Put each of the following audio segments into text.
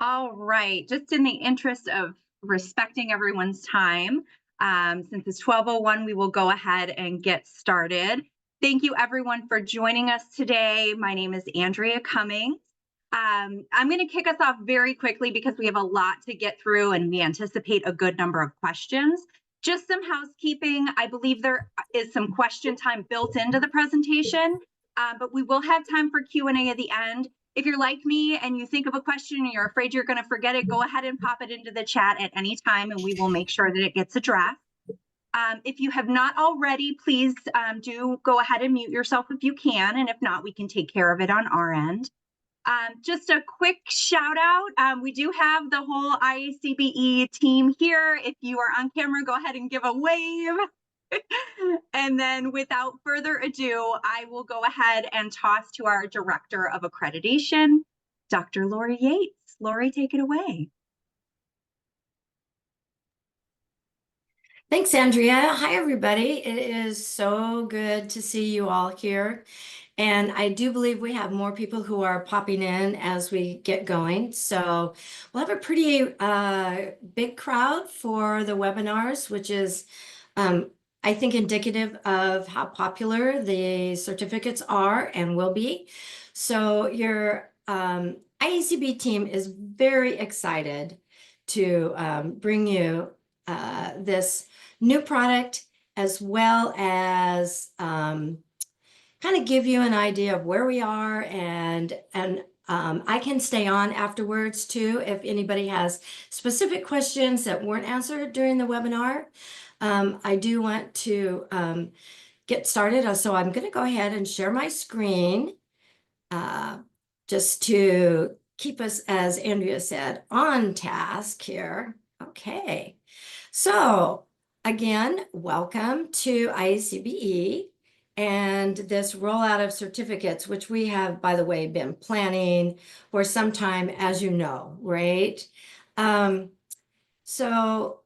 All right. Just in the interest of respecting everyone's time, since it's 12:01, we will go ahead and get started. Thank you, everyone, for joining us today. My name is Andrea Cummings. I'm going to kick us off very quickly because we have a lot to get through and we anticipate a good number of questions. Just some housekeeping. I believe there is some question time built into the presentation, but we will have time for Q&A at the end. If you're like me and you think of a question and you're afraid you're going to forget it, go ahead and pop it into the chat at any time and we will make sure that it gets addressed. If you have not already, please do go ahead and mute yourself if you can. And if not, we can take care of it on our end. Just a quick shout out. We do have the whole IACBE team here. If you are on camera, go ahead and give a wave. And then without further ado, I will go ahead and toss to our Director of Accreditation, Dr. Laurie Yates. Laurie, take it away. Thanks, Andrea. Hi, everybody. It is so good to see you all here. And I do believe we have more people who are popping in as we get going. So we'll have a pretty big crowd for the webinars, which is, I think, indicative of how popular the certificates are and will be. So your IACB team is very excited to bring you this new product, as well as kind of give you an idea of where we are, and I can stay on afterwards too if anybody has specific questions that weren't answered during the webinar. I do want to get started, so I'm going to go ahead and share my screen just to keep us, as Andrea said, on task here. Okay, so again, welcome to IACBE and this rollout of certificates, which we have, by the way, been planning for some time, as you know, right? So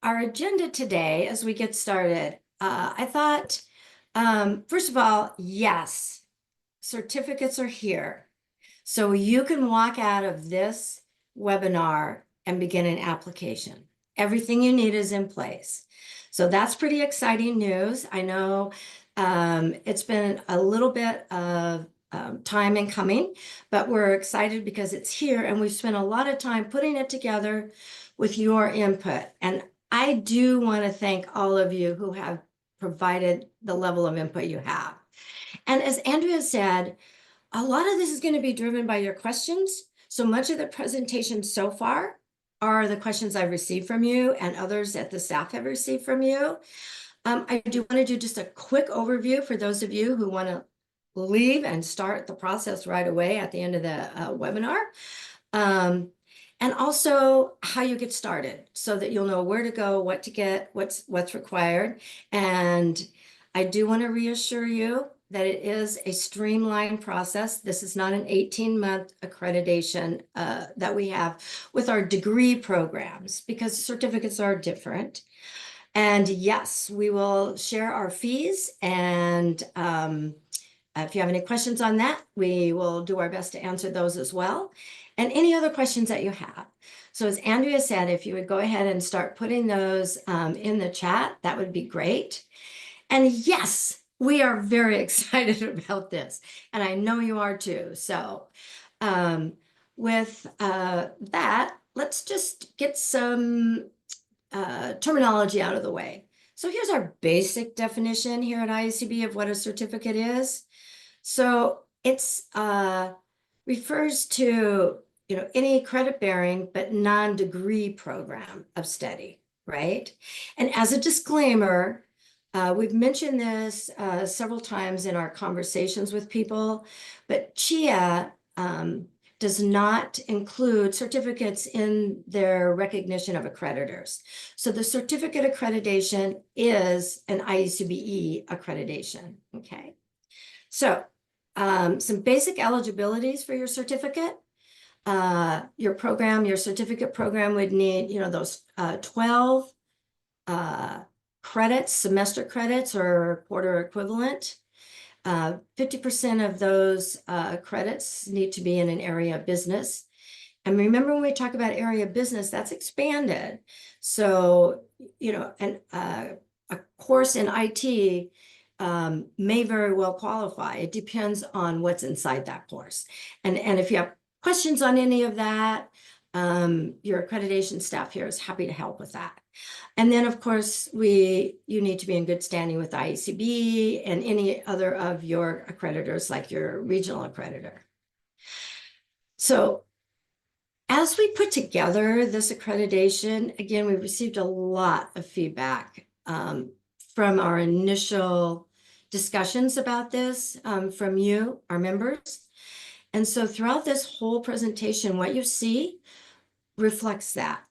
our agenda today, as we get started, I thought, first of all, yes, certificates are here. So you can walk out of this webinar and begin an application. Everything you need is in place. So that's pretty exciting news. I know it's been a little bit of time in coming, but we're excited because it's here and we've spent a lot of time putting it together with your input. And I do want to thank all of you who have provided the level of input you have. And as Andrea said, a lot of this is going to be driven by your questions. So much of the presentation so far are the questions I've received from you and others that the staff have received from you. I do want to do just a quick overview for those of you who want to leave and start the process right away at the end of the webinar. And also how you get started so that you'll know where to go, what to get, what's required. And I do want to reassure you that it is a streamlined process. This is not an 18-month accreditation that we have with our degree programs, because certificates are different. And yes, we will share our fees. And if you have any questions on that, we will do our best to answer those as well. And any other questions that you have. So as Andrea said, if you would go ahead and start putting those in the chat, that would be great. And yes, we are very excited about this. And I know you are too. So with that, let's just get some terminology out of the way. So here's our basic definition here at IACB of what a certificate is. So it's refers to any credit-bearing but non-degree program of study, right? And as a disclaimer, we've mentioned this several times in our conversations with people, but CHIA does not include certificates in their recognition of accreditors. So the certificate accreditation is an IACBE accreditation, okay? So some basic eligibilities for your certificate. Your program, your certificate program would need, those 12 credits, semester credits or quarter equivalent. 50% of those credits need to be in an area of business. And remember when we talk about area of business, that's expanded. So, you know, a course in IT may very well qualify. It depends on what's inside that course. And if you have questions on any of that, your accreditation staff here is happy to help with that. And then, of course, you need to be in good standing with IACBE and any other of your accreditors, like your regional accreditor. So as we put together this accreditation, again, we received a lot of feedback from our initial discussions about this from you, our members. And so throughout this whole presentation, what you see reflects that.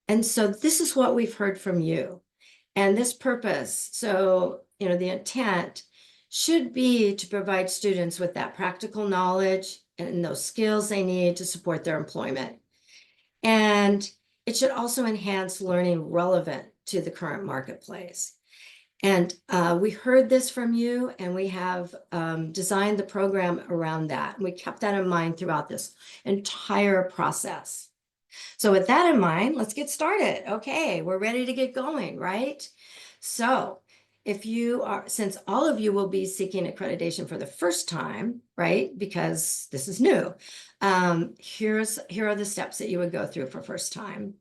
And so this is what we've heard from you. And this purpose, so, you know, the intent should be to provide students with that practical knowledge and those skills they need to support their employment. And it should also enhance learning relevant to the current marketplace. And we heard this from you, and we have designed the program around that. And we kept that in mind throughout this entire process. So with that in mind, let's get started. Okay, we're ready to get going, right? So if you are, since all of you will be seeking accreditation for the first time, right? Because this is new. Here are the steps that you would go through for first time.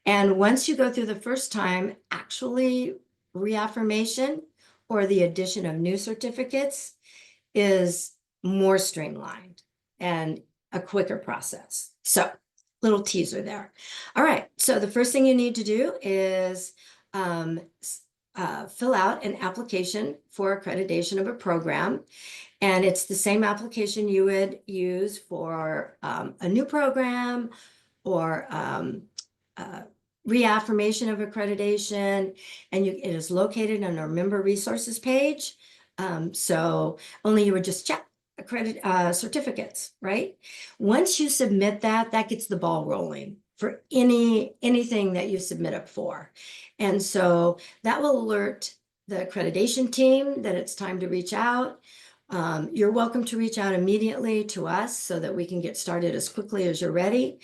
And once you go through the first time, actually reaffirmation or the addition of new certificates is more streamlined and a quicker process. So little teaser there. All right, so the first thing you need to do is fill out an application for accreditation of a program. And it's the same application you would use for a new program or reaffirmation of accreditation. And it is located on our member resources page. So only you would just check certificates, right? Once you submit that, that gets the ball rolling for anything that you submit up for. And so that will alert the accreditation team that it's time to reach out. You're welcome to reach out immediately to us so that we can get started as quickly as you're ready.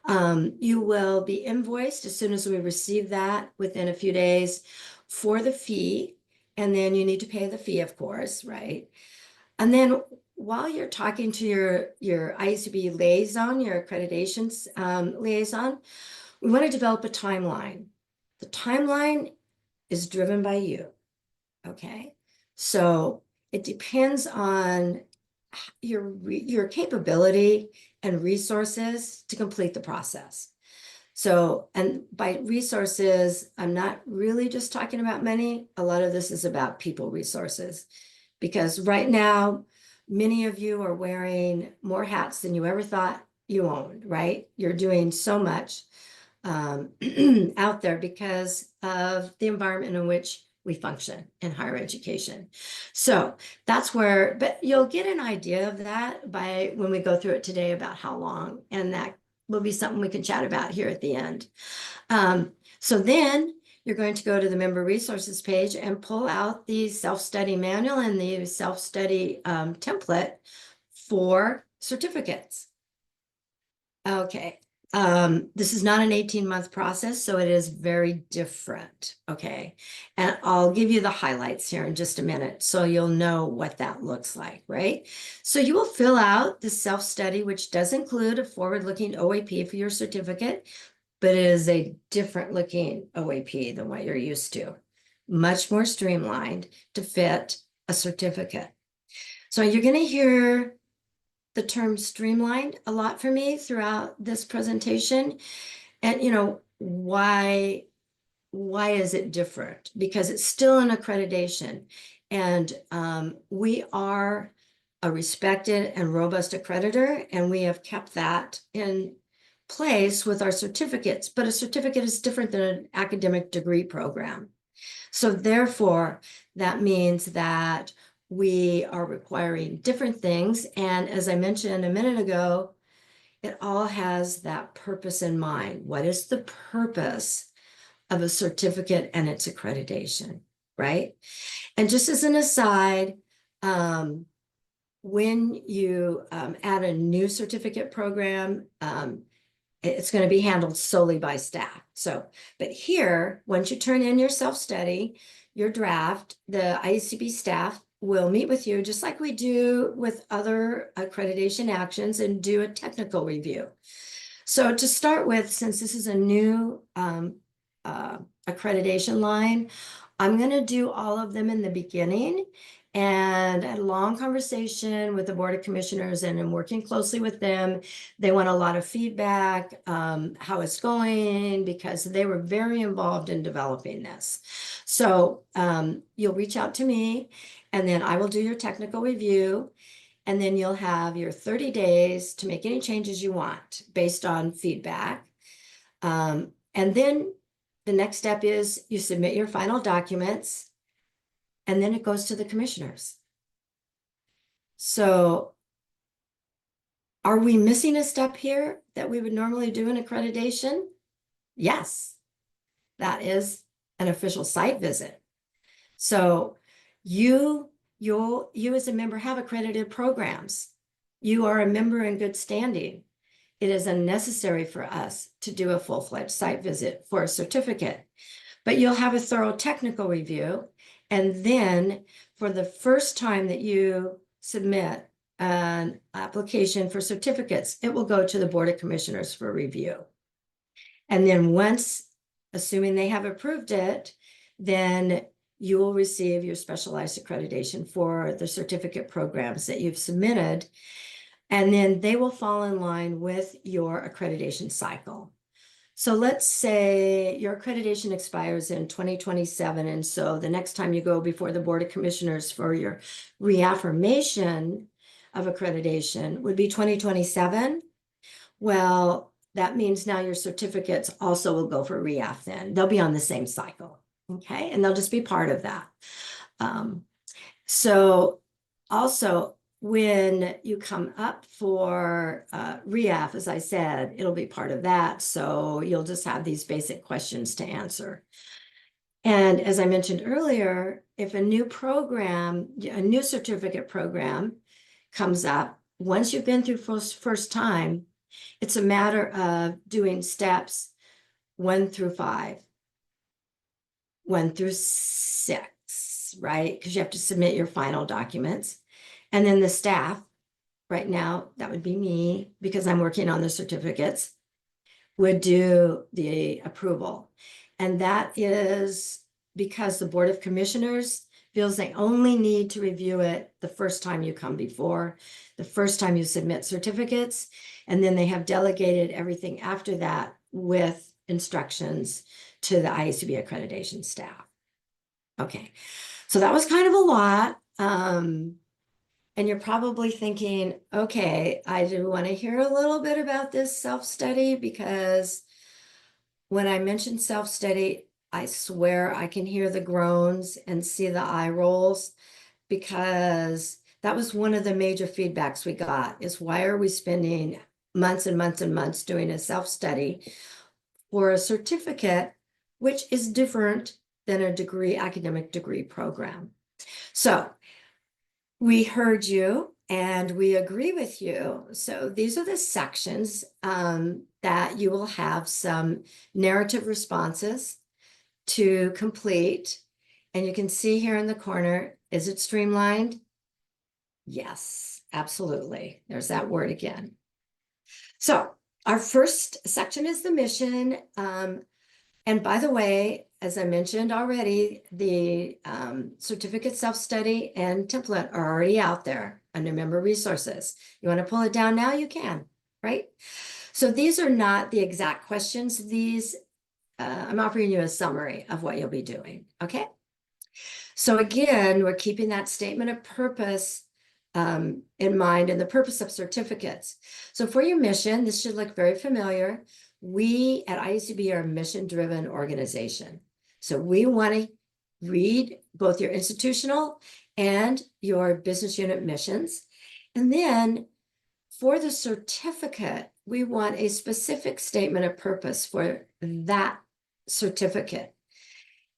You will be invoiced as soon as we receive that within a few days for the fee. And then you need to pay the fee, of course, right? And then while you're talking to your IACBE liaison, your accreditations liaison, we want to develop a timeline. The timeline is driven by you, okay? So it depends on your capability and resources to complete the process. So, and by resources, I'm not really just talking about money. A lot of this is about people resources, because right now, many of you are wearing more hats than you ever thought you owned, right? You're doing so much out there because of the environment in which we function in higher education. So that's where, but you'll get an idea of that by when we go through it today about how long, and that will be something we can chat about here at the end. So then you're going to go to the member resources page and pull out the self-study manual and the self-study template for certificates. Okay. This is not an 18-month process, so it is very different. Okay. And I'll give you the highlights here in just a minute so you'll know what that looks like, right? So you will fill out the self-study, which does include a forward-looking OAP for your certificate, but it is a different looking OAP than what you're used to. Much more streamlined to fit a certificate. So you're going to hear the term streamlined a lot for me throughout this presentation. And you know, why is it different? Because it's still an accreditation. And we are a respected and robust accreditor, and we have kept that in place with our certificates, but a certificate is different than an academic degree program. So therefore, that means that we are requiring different things. And as I mentioned a minute ago, it all has that purpose in mind. What is the purpose of a certificate and its accreditation, right? And just as an aside, when you add a new certificate program, it's going to be handled solely by staff. So, but here, once you turn in your self-study, your draft, the IACB staff will meet with you just like we do with other accreditation actions and do a technical review. So to start with, since this is a new accreditation line, I'm going to do all of them in the beginning, and a long conversation with the Board of Commissioners, and I'm working closely with them. They want a lot of feedback, how it's going, because they were very involved in developing this. So you'll reach out to me, and then I will do your technical review. And then you'll have your 30 days to make any changes you want based on feedback. And then the next step is you submit your final documents, and then it goes to the commissioners. So are we missing a step here that we would normally do in accreditation? Yes, that is an official site visit. So you as a member have accredited programs. You are a member in good standing. It is unnecessary for us to do a full-fledged site visit for a certificate, but you'll have a thorough technical review. And then for the first time that you submit an application for certificates, it will go to the Board of Commissioners for review. And then once, assuming they have approved it, then you will receive your specialized accreditation for the certificate programs that you've submitted, and then they will fall in line with your accreditation cycle. So let's say your accreditation expires in 2027, and so the next time you go before the Board of Commissioners for your reaffirmation of accreditation would be 2027. Well, that means now your certificates also will go for reaff then. They'll be on the same cycle. Okay, and they'll just be part of that. So also, when you come up for reaff, as I said, it'll be part of that. So you'll just have these basic questions to answer. And as I mentioned earlier, if a new program, a new certificate program comes up, once you've been through first time, it's a matter of doing steps 1 through 5. 1 through 6, right? Because you have to submit your final documents. And then the staff, right now, that would be me, because I'm working on the certificates, would do the approval. And that is because the Board of Commissioners feels they only need to review it the first time you come before, the first time you submit certificates, and then they have delegated everything after that with instructions to the IACBE accreditation staff. Okay, so that was kind of a lot. And you're probably thinking, okay, I do want to hear a little bit about this self-study, because when I mention self-study, I swear I can hear the groans and see the eye rolls, because that was one of the major feedbacks we got, is why are we spending months and months and months doing a self-study for a certificate, which is different than a degree, academic degree program. So we heard you and we agree with you. So these are the sections that you will have some narrative responses to complete. And you can see here in the corner, is it streamlined? Yes, absolutely. There's that word again. So our first section is the mission. And by the way, as I mentioned already, the certificate self-study and template are already out there under member resources. You want to pull it down now, you can, right? So these are not the exact questions. These, I'm offering you a summary of what you'll be doing, okay? So again, we're keeping that statement of purpose in mind, and the purpose of certificates. So for your mission, this should look very familiar. We at IACBE are a mission-driven organization. So we want to read both your institutional and your business unit missions. And then for the certificate, we want a specific statement of purpose for that certificate.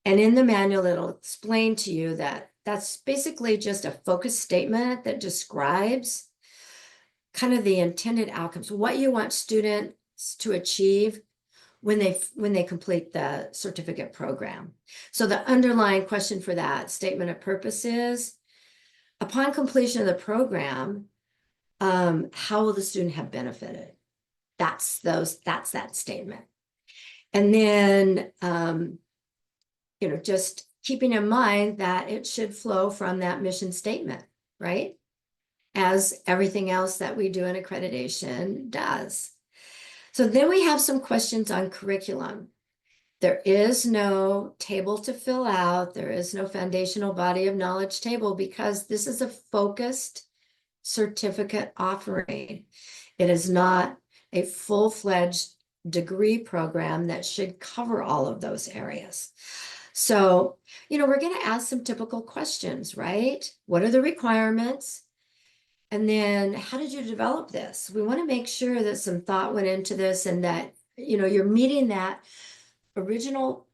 And in the manual, it'll explain to you that that's basically just a focus statement that describes kind of the intended outcomes, what you want student to achieve when they complete the certificate program. So the underlying question for that statement of purpose is, upon completion of the program, how will the student have benefited? That's that statement. And then, just keeping in mind that it should flow from that mission statement, right? As everything else that we do in accreditation does. So then we have some questions on curriculum. There is no table to fill out. There is no foundational body of knowledge table because this is a focused certificate offering. It is not a full-fledged degree program that should cover all of those areas. So, we're going to ask some typical questions, right? What are the requirements? And then how did you develop this? We want to make sure that some thought went into this and that, you're meeting that original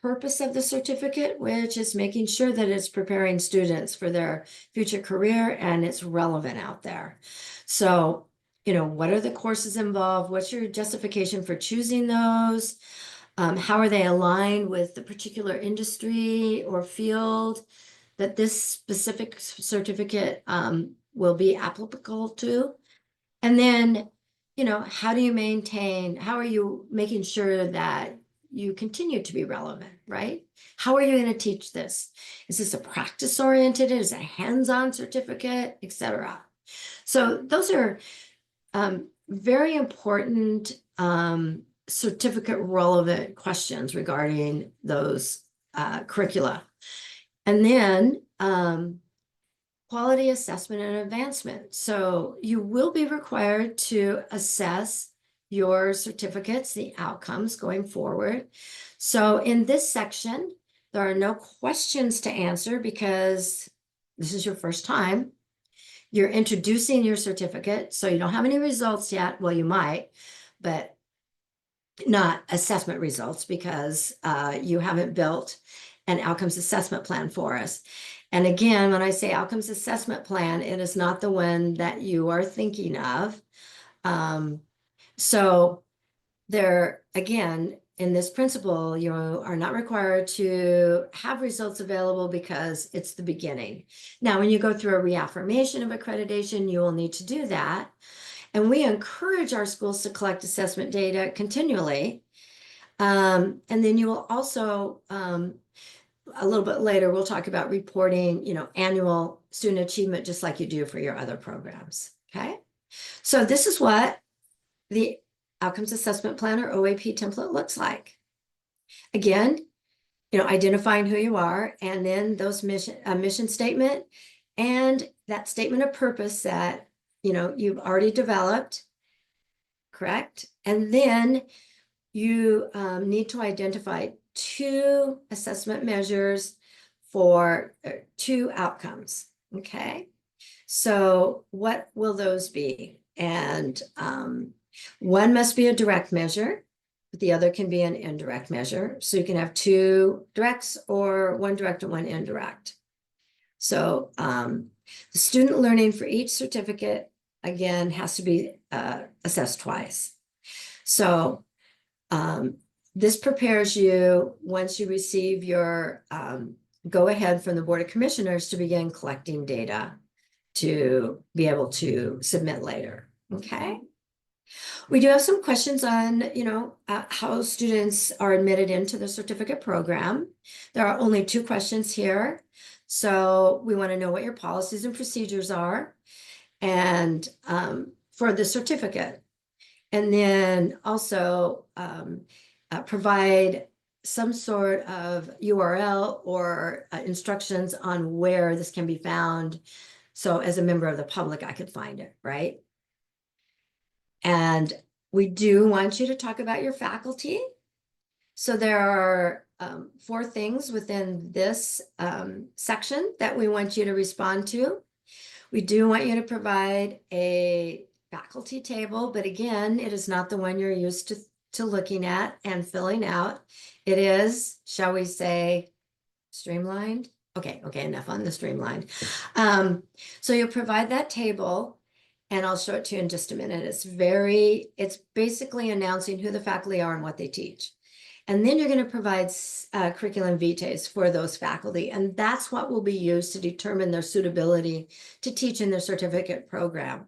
purpose of the certificate, which is making sure that it's preparing students for their future career and it's relevant out there. So, what are the courses involved? What's your justification for choosing those? How are they aligned with the particular industry or field that this specific certificate will be applicable to? And then, how are you making sure that you continue to be relevant, right? How are you going to teach this? Is this a practice-oriented? Is it a hands-on certificate, etc.? So those are very important certificate relevant questions regarding those curricula. And then quality assessment and advancement. So you will be required to assess your certificates, the outcomes going forward. So in this section, there are no questions to answer because this is your first time. You're introducing your certificate, so you don't have any results yet. Well, you might, but not assessment results because you haven't built an outcomes assessment plan for us. And again, when I say outcomes assessment plan, it is not the one that you are thinking of. So there, again, in this principle, you are not required to have results available because it's the beginning. Now, when you go through a reaffirmation of accreditation, you will need to do that. And we encourage our schools to collect assessment data continually. And then you will also, a little bit later, we'll talk about reporting, annual student achievement, just like you do for your other programs, okay? So this is what the Outcomes Assessment Plan or OAP template looks like. Again, identifying who you are, and then those mission statement and that statement of purpose that, you've already developed, correct? And then you need to identify 2 assessment measures for 2 outcomes, okay? So what will those be? And one must be a direct measure, but the other can be an indirect measure. So you can have 2 directs or 1 direct and 1 indirect. So the student learning for each certificate, again, has to be assessed twice. So this prepares you once you receive your go-ahead from the Board of Commissioners to begin collecting data to be able to submit later, okay? We do have some questions on, how students are admitted into the certificate program. There are only 2 questions here. So we want to know what your policies and procedures are and for the certificate. And then also provide some sort of URL or instructions on where this can be found. So as a member of the public, I could find it, right? And we do want you to talk about your faculty. So there are 4 things within this section that we want you to respond to. We do want you to provide a faculty table, but again, it is not the one you're used to looking at and filling out. It is, shall we say, streamlined? Okay, enough on the streamlined. So you'll provide that table. and I'll show it to you in just a minute. It's basically announcing who the faculty are and what they teach. And then you're going to provide curriculum vitae for those faculty. And that's what will be used to determine their suitability to teach in their certificate program.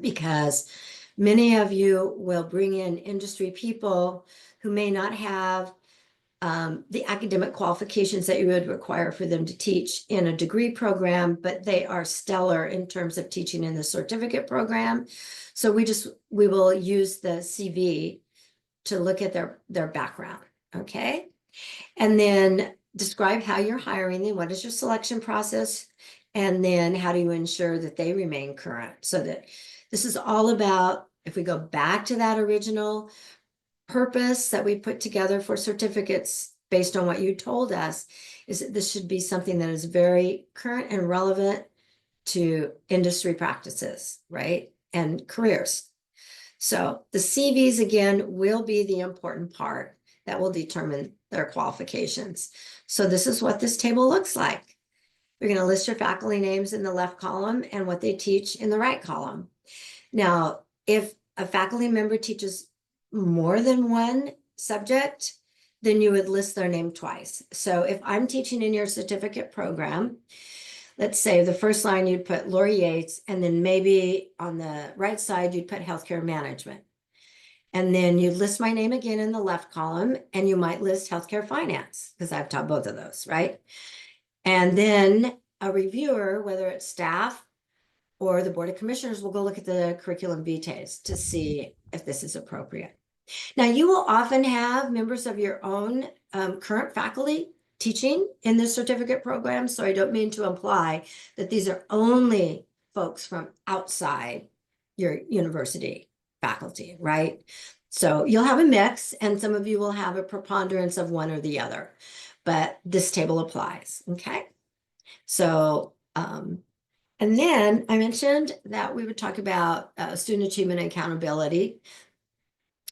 Because many of you will bring in industry people who may not have the academic qualifications that you would require for them to teach in a degree program, but they are stellar in terms of teaching in the certificate program. So we will use the CV to look at their background, okay? And then describe how you're hiring them, what is your selection process, and then how do you ensure that they remain current? So that this is all about, if we go back to that original purpose that we put together for certificates based on what you told us, is that this should be something that is very current and relevant to industry practices, right? And careers. So the CVs, again, will be the important part that will determine their qualifications. So this is what this table looks like. You're going to list your faculty names in the left column and what they teach in the right column. Now, if a faculty member teaches more than one subject, then you would list their name twice. So if I'm teaching in your certificate program, let's say the first line you'd put Laurie Yates, and then maybe on the right side you'd put healthcare management. And then you'd list my name again in the left column, and you might list healthcare finance, because I've taught both of those, right? And then a reviewer, whether it's staff or the Board of Commissioners, will go look at the curriculum vitae to see if this is appropriate. Now, you will often have members of your own current faculty teaching in this certificate program, so I don't mean to imply that these are only folks from outside your university faculty, right? So you'll have a mix, and some of you will have a preponderance of one or the other, but this table applies, okay? So, and then I mentioned that we would talk about student achievement and accountability.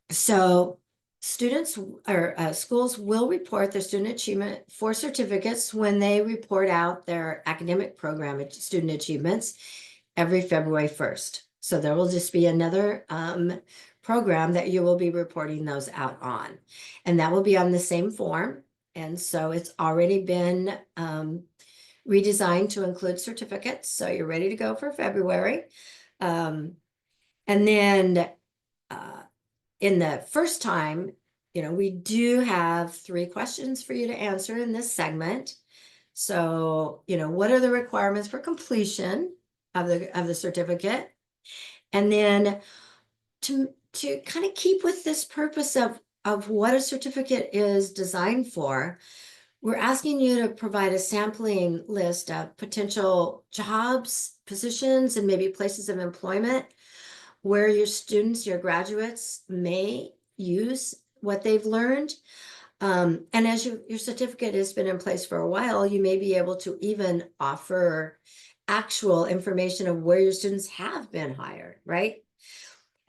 So students or schools will report their student achievement for certificates when they report out their academic program student achievements every February 1st. So there will just be another program that you will be reporting those out on. And that will be on the same form. And so it's already been redesigned to include certificates. So you're ready to go for February. And then in the first time, we do have 3 questions for you to answer in this segment. So, what are the requirements for completion of the certificate? And then to kind of keep with this purpose of what a certificate is designed for, we're asking you to provide a sampling list of potential jobs, positions, and maybe places of employment where your students, your graduates may use what they've learned. And as your certificate has been in place for a while, you may be able to even offer actual information of where your students have been hired, right?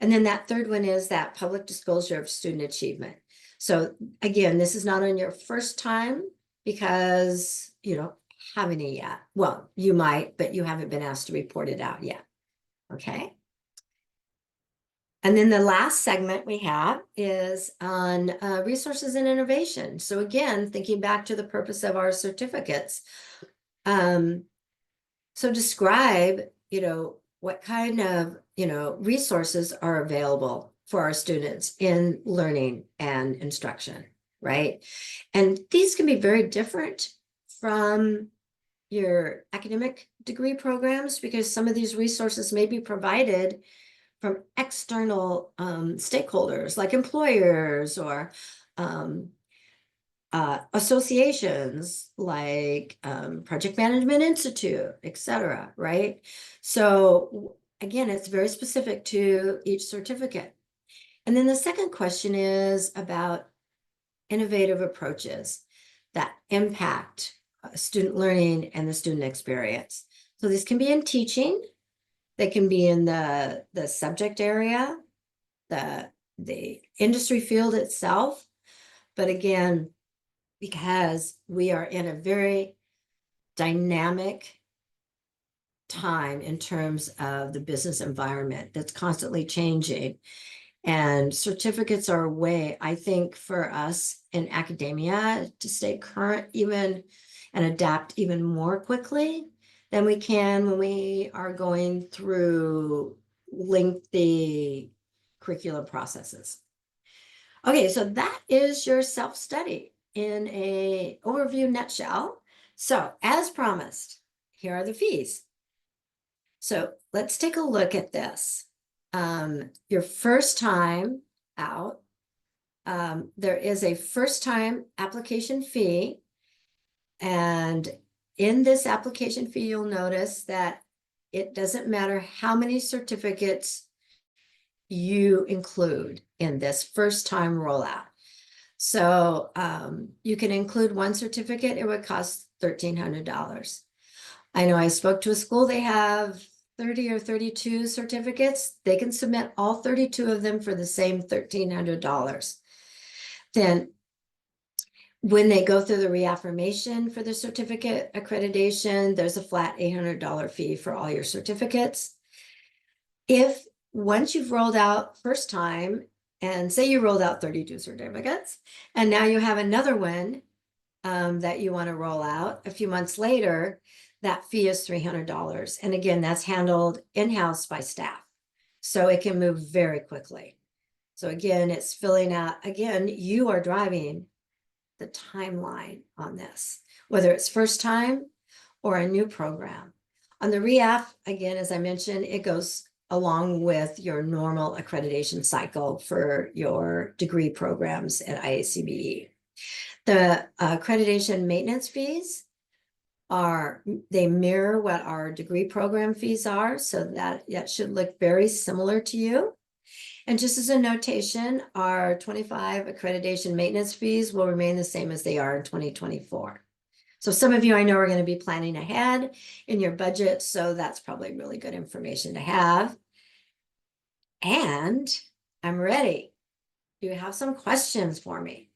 And then that third one is that public disclosure of student achievement. So again, this is not on your first time because you don't have any yet. Well, you might, but you haven't been asked to report it out yet, okay? And then the last segment we have is on resources and innovation. So again, thinking back to the purpose of our certificates. So describe, what kind of, resources are available for our students in learning and instruction, right? And these can be very different from your academic degree programs because some of these resources may be provided from external stakeholders like employers or associations like Project Management Institute, etc., right? So again, it's very specific to each certificate. And then the second question is about innovative approaches that impact student learning and the student experience. So these can be in teaching, they can be in the subject area, the industry field itself. But again, because we are in a very dynamic time in terms of the business environment that's constantly changing. And certificates are a way, I think, for us in academia to stay current even and adapt even more quickly than we can when we are going through lengthy curriculum processes. Okay, so that is your self-study in a overview nutshell. So as promised, here are the fees. So let's take a look at this. Your first time out, there is a first time application fee. And in this application fee, you'll notice that it doesn't matter how many certificates you include in this first time rollout. So you can include one certificate, it would cost $1,300. I know I spoke to a school, they have 30 or 32 certificates. They can submit all 32 of them for the same $1,300. Then when they go through the reaffirmation for the certificate accreditation, there's a flat $800 fee for all your certificates. If once you've rolled out first time, and say you rolled out 32 certificates, and now you have another one that you want to roll out a few months later, that fee is $300. And again, that's handled in-house by staff. So it can move very quickly. So again, it's filling out, again, you are driving the timeline on this, whether it's first time or a new program. On the reaff, again, as I mentioned, it goes along with your normal accreditation cycle for your degree programs at IACBE. The accreditation maintenance fees they mirror what our degree program fees are, so that should look very similar to you. And just as a notation, our 25 accreditation maintenance fees will remain the same as they are in 2024. So some of you I know are going to be planning ahead in your budget, so that's probably really good information to have. And I'm ready. Do you have some questions for me?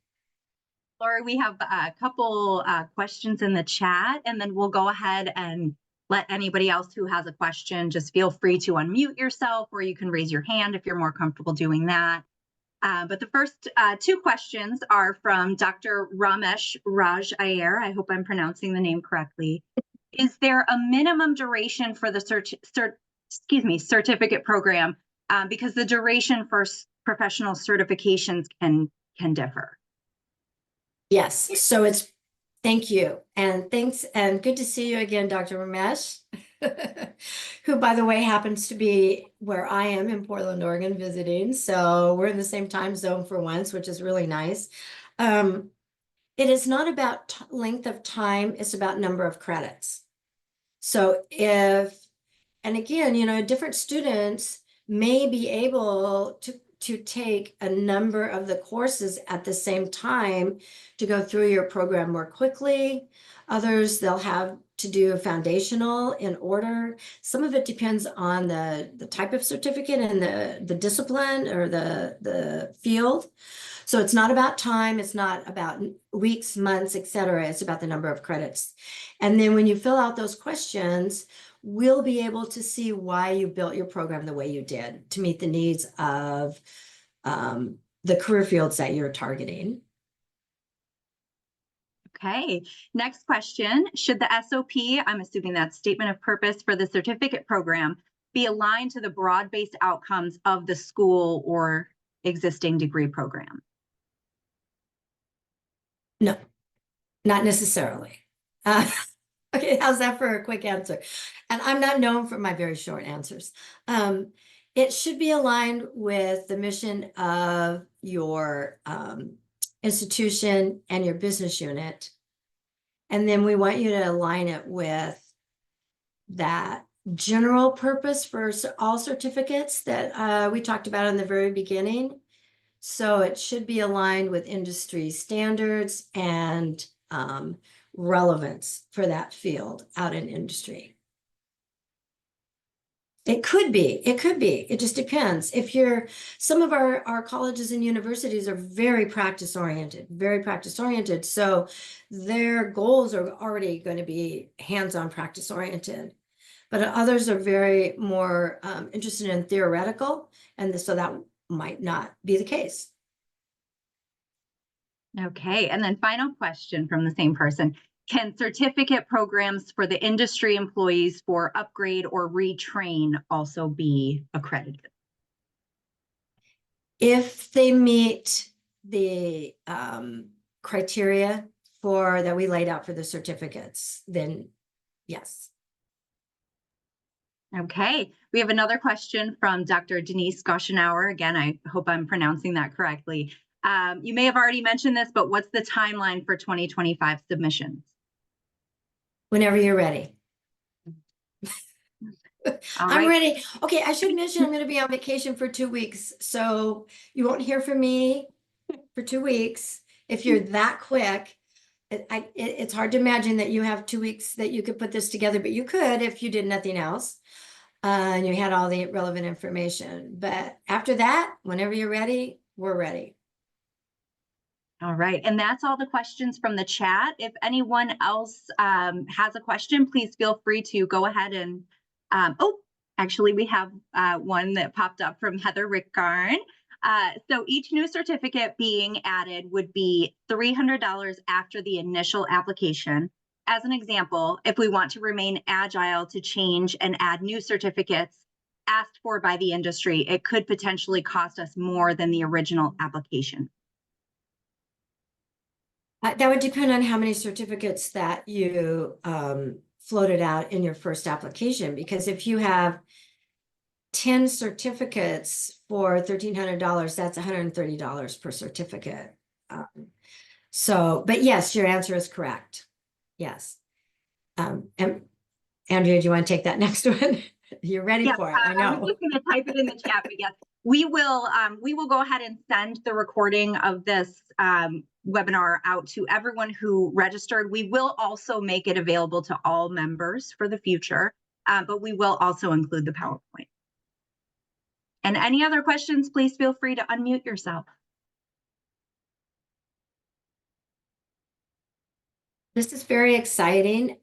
Laura, we have a couple questions in the chat, and then we'll go ahead and let anybody else who has a question just feel free to unmute yourself, or you can raise your hand if you're more comfortable doing that. But the first two questions are from Dr. Ramesh Raj Iyer. I hope I'm pronouncing the name correctly. Is there a minimum duration for the certificate program? Because the duration for professional certifications can differ. Yes, so thank you. And thanks, and good to see you again, Dr. Ramesh, who, by the way, happens to be where I am in Portland, Oregon, visiting. So we're in the same time zone for once, which is really nice. It is not about length of time, it's about number of credits. So and again, different students may be able to take a number of the courses at the same time to go through your program more quickly. Others, they'll have to do foundational in order. Some of it depends on the type of certificate and the discipline or the field. So it's not about time, it's not about weeks, months, etc. It's about the number of credits. And then when you fill out those questions, we'll be able to see why you built your program the way you did to meet the needs of the career fields that you're targeting. Okay, next question. Should the SOP, I'm assuming that's statement of purpose for the certificate program, be aligned to the broad-based outcomes of the school or existing degree program? No, not necessarily. Okay, how's that for a quick answer? And I'm not known for my very short answers. It should be aligned with the mission of your institution and your business unit. And then we want you to align it with that general purpose for all certificates that we talked about in the very beginning. So it should be aligned with industry standards and relevance for that field out in industry. It could be, it just depends. Some of our colleges and universities are very practice oriented. So their goals are already going to be hands-on practice oriented. but others are very more interested in theoretical, and so that might not be the case. Okay, and then final question from the same person. Can certificate programs for the industry employees for upgrade or retrain also be accredited? If they meet the criteria for that we laid out for the certificates, then yes. Okay, we have another question from Dr. Denise Goschenauer. Again, I hope I'm pronouncing that correctly. You may have already mentioned this, but what's the timeline for 2025 submissions? Whenever you're ready. All I'm right. ready. Okay, I should mention I'm going to be on vacation for 2 weeks, so you won't hear from me for 2 weeks. If you're that quick, it's hard to imagine that you have 2 weeks that you could put this together, but you could if you did nothing else and you had all the relevant information. But after that, whenever you're ready, we're ready. All right, and that's all the questions from the chat. If anyone else has a question, please feel free to go ahead and, actually we have one that popped up from Heather Rickgarn. So each new certificate being added would be $300 after the initial application. As an example, if we want to remain agile to change and add new certificates asked for by the industry, it could potentially cost us more than the original application. That would depend on how many certificates that you floated out in your first application, because if you have 10 certificates for $1,300, that's $130 per certificate. But yes, your answer is correct. Yes. And Andrea, do you want to take that next one? You're ready for it. I know. I was just going to type it in the chat, but yes, we will go ahead and send the recording of this webinar out to everyone who registered. We will also make it available to all members for the future, but we will also include the PowerPoint. And any other questions, please feel free to unmute yourself. This is very exciting.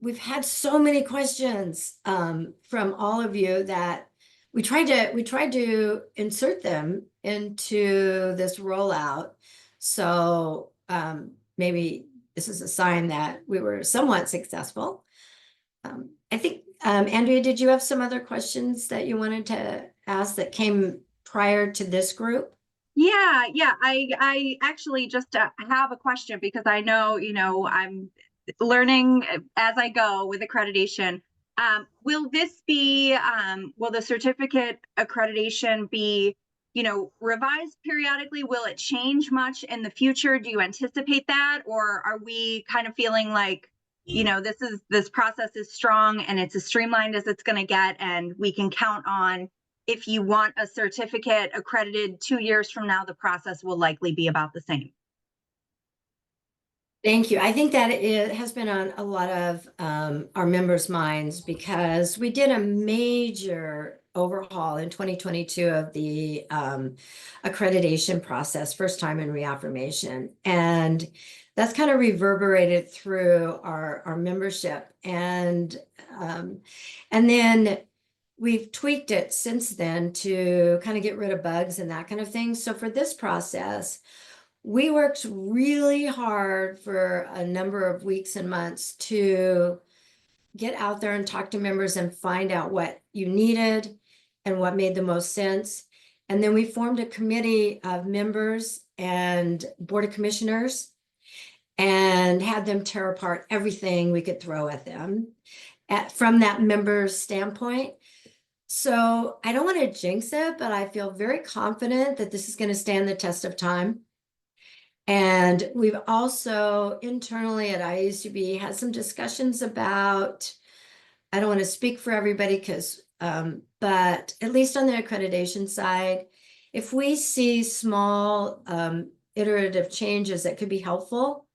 We've had so many questions from all of you that we tried to insert them into this rollout. So maybe this is a sign that we were somewhat successful. I think, Andrea, did you have some other questions that you wanted to ask that came prior to this group? Yeah. I actually just have a question because I know, I'm learning as I go with accreditation. Will this be, will the certificate accreditation be, revised periodically? Will it change much in the future? Do you anticipate that? Or are we kind of feeling like, this process is strong and it's as streamlined as it's going to get, and we can count on, if you want a certificate accredited 2 years from now, the process will likely be about the same? Thank you. I think that it has been on a lot of our members' minds, because we did a major overhaul in 2022 of the accreditation process, first time in reaffirmation. And that's kind of reverberated through our membership. And then we've tweaked it since then to kind of get rid of bugs and that kind of thing. So for this process, we worked really hard for a number of weeks and months to get out there and talk to members and find out what you needed and what made the most sense. And then we formed a committee of members and board of commissioners and had them tear apart everything we could throw at them from that member's standpoint. So I don't want to jinx it, but I feel very confident that this is going to stand the test of time. And we've also internally at IACBE had some discussions about, I don't want to speak for everybody but at least on the accreditation side, if we see small iterative changes that could be helpful,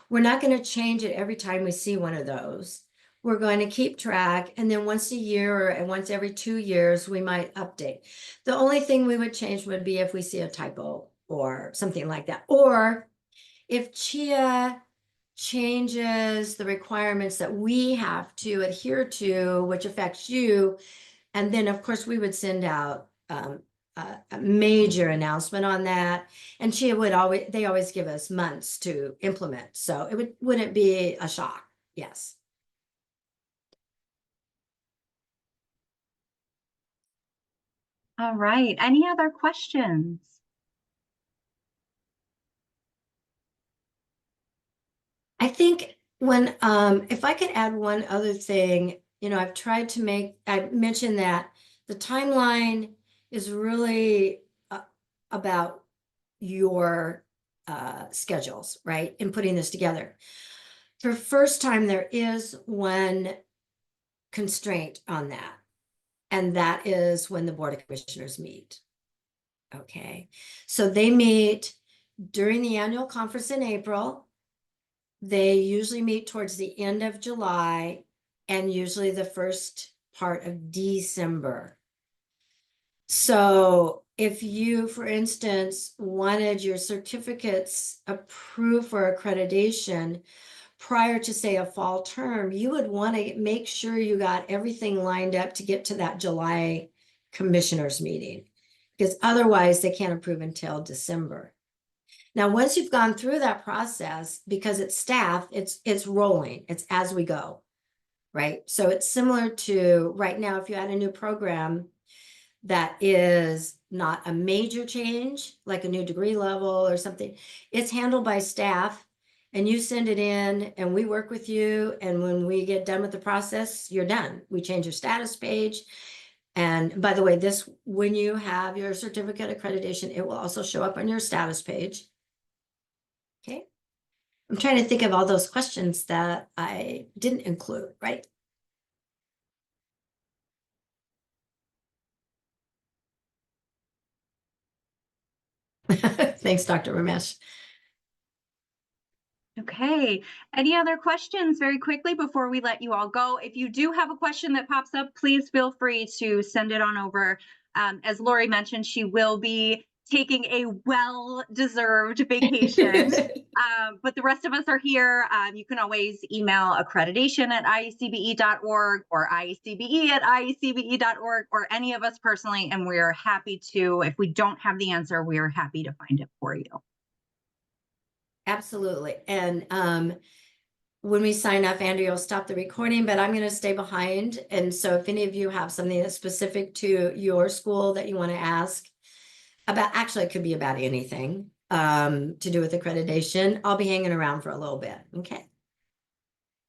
we're not going to change it every time we see one of those. We're going to keep track, and then once a year or once every 2 years, we might update. The only thing we would change would be if we see a typo or something like that. Or if CHIA changes the requirements that we have to adhere to, which affects you. And then, of course, we would send out a major announcement on that. And they always give us months to implement. So it wouldn't be a shock. Yes. All right. Any other questions? I think if I could add one other thing, I mentioned that the timeline is really about your schedules, right? In putting this together. For first time, there is one constraint on that, and that is when the Board of Commissioners meet. Okay, so they meet during the annual conference in April. They usually meet towards the end of July and usually the first part of December. So if you, for instance, wanted your certificates approved for accreditation prior to, say, a fall term, you would want to make sure you got everything lined up to get to that July commissioners meeting, because otherwise they can't approve until December. Now, once you've gone through that process, because it's staff, it's rolling, it's as we go, right? So it's similar to right now, if you add a new program that is not a major change, like a new degree level or something, it's handled by staff and you send it in and we work with you. And when we get done with the process, you're done. We change your status page. And by the way, when you have your certificate accreditation, it will also show up on your status page. Okay. I'm trying to think of all those questions that I didn't include, right? Thanks, Dr. Ramesh. Okay. Any other questions very quickly before we let you all go? If you do have a question that pops up, please feel free to send it on over. As Laurie mentioned, she will be taking a well-deserved vacation. But the rest of us are here. You can always email accreditation@iacbe.org or iacbe@iacbe.org or any of us personally, and we're happy to, if we don't have the answer, we are happy to find it for you. Absolutely. And when we sign up, Andrea will stop the recording, but I'm going to stay behind. And so if any of you have something that's specific to your school that you want to ask about, actually, it could be about anything to do with accreditation, I'll be hanging around for a little bit. Okay.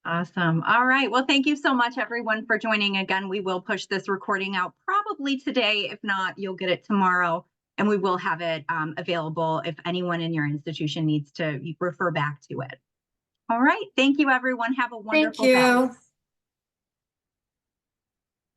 Awesome. All right. Well, thank you so much, everyone, for joining. Again, we will push this recording out probably today. If not, you'll get it tomorrow. And we will have it available if anyone in your institution needs to refer back to it. All right. Thank you, everyone. Have a wonderful day. Thank you.